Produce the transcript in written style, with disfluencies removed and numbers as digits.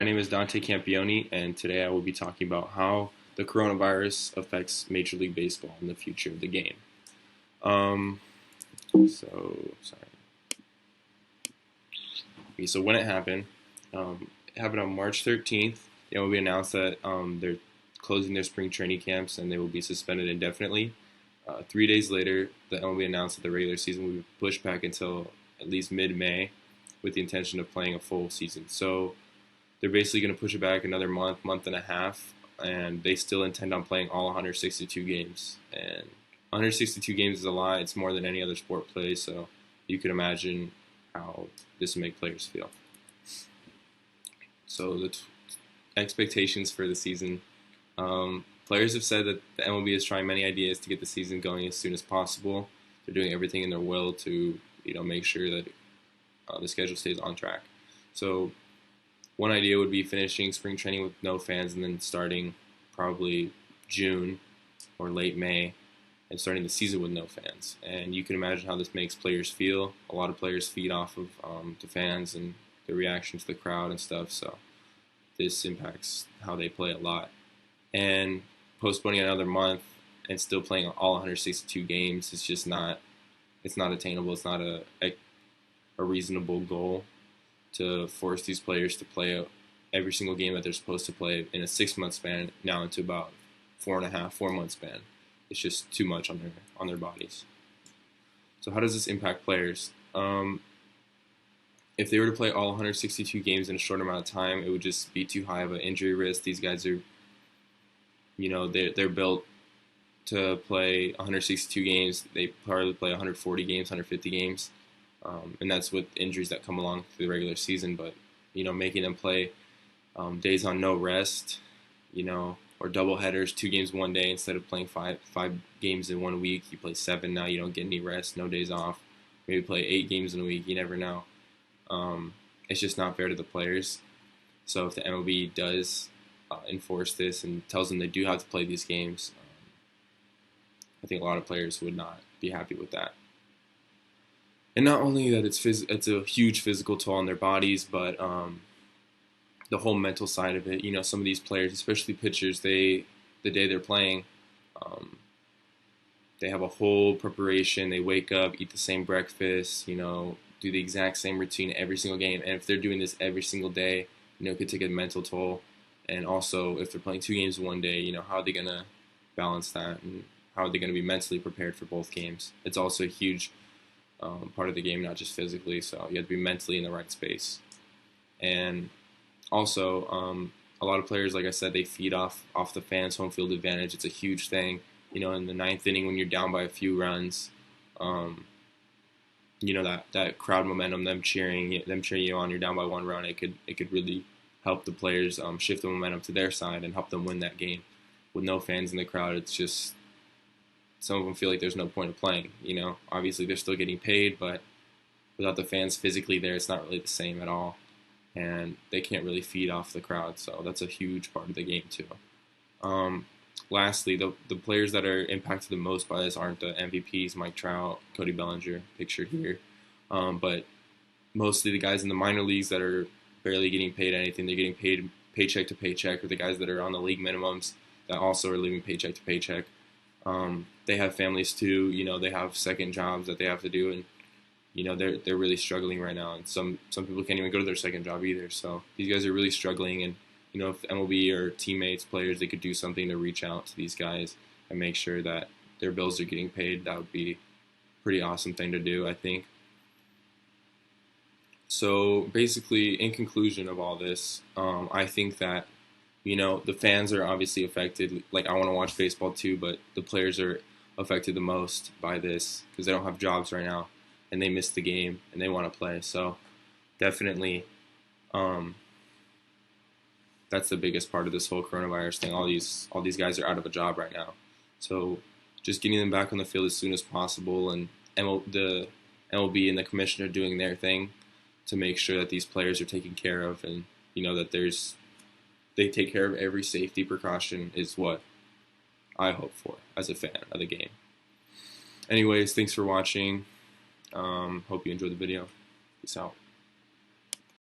My name is Dante Campione, and today I will be talking about how the coronavirus affects Major League Baseball in the future of the game. Um, sorry. Okay, so when it happened on March 13th. The MLB announced that they're closing their spring training camps and they will be suspended indefinitely. 3 days later, the MLB announced that the regular season will be pushed back until at least mid-May, with the intention of playing a full season. So they're basically going to push it back another month, month and a half, and they still intend on playing all 162 games. And 162 games is a lot. It's more than any other sport plays, so you can imagine how this will make players feel. So the expectations for the season. Players have said that the MLB is trying many ideas to get the season going as soon as possible. They're doing everything in their will to make sure that the schedule stays on track. So one idea would be finishing spring training with no fans and then starting probably June or late May and starting the season with no fans. And you can imagine how this makes players feel. A lot of players feed off of the fans and the reaction to the crowd and stuff. So this impacts how they play a lot. And postponing another month and still playing all 162 games is just not attainable. It's not a reasonable goal to force these players to play every single game that they're supposed to play in a 6-month span now into about 4.5, 4 month span. It's just too much on their bodies. So how does this impact players? If they were to play all 162 games in a short amount of time, it would just be too high of an injury risk. These guys are, they're built to play 162 games. They probably play 140 games, 150 games. And that's with injuries that come along through the regular season. But making them play days on no rest, or double headers, 2 games one day instead of playing five games in 1 week. You play 7 now. You don't get any rest, no days off. Maybe play 8 games in a week. You never know. It's just not fair to the players. So if the MLB does enforce this and tells them they do have to play these games, I think a lot of players would not be happy with that. And not only that, it's a huge physical toll on their bodies, but the whole mental side of it. Some of these players, especially pitchers, the day they're playing, they have a whole preparation. They wake up, eat the same breakfast, do the exact same routine every single game. And if they're doing this every single day, it could take a mental toll. And also, if they're playing 2 games one day, how are they going to balance that? And how are they going to be mentally prepared for both games? It's also a huge part of the game, not just physically. So you have to be mentally in the right space. And also, a lot of players, like I said, they feed off the fans' home field advantage. It's a huge thing. In the ninth inning when you're down by a few runs, that crowd momentum, them cheering you on, you're down by 1 run. It could really help the players shift the momentum to their side and help them win that game. With no fans in the crowd, it's just some of them feel like there's no point of playing. Obviously they're still getting paid, but without the fans physically there, it's not really the same at all, and they can't really feed off the crowd. So that's a huge part of the game too. Lastly, the players that are impacted the most by this aren't the MVPs, Mike Trout, Cody Bellinger, pictured here, but mostly the guys in the minor leagues that are barely getting paid anything. They're getting paid paycheck to paycheck, or the guys that are on the league minimums that also are living paycheck to paycheck. They have families too. They have second jobs that they have to do, and they're really struggling right now. And some people can't even go to their second job either. So these guys are really struggling. And if MLB or teammates, players, they could do something to reach out to these guys and make sure that their bills are getting paid, that would be a pretty awesome thing to do, I think. So basically, in conclusion of all this, I think that the fans are obviously affected. Like, I want to watch baseball too, but the players are affected the most by this because they don't have jobs right now and they miss the game and they want to play. So definitely, that's the biggest part of this whole coronavirus thing. All these guys are out of a job right now. So just getting them back on the field as soon as possible, and the MLB and the commissioner doing their thing to make sure that these players are taken care of, and that they take care of every safety precaution is what I hope for as a fan of the game. Anyways, thanks for watching. Hope you enjoyed the video. Peace out.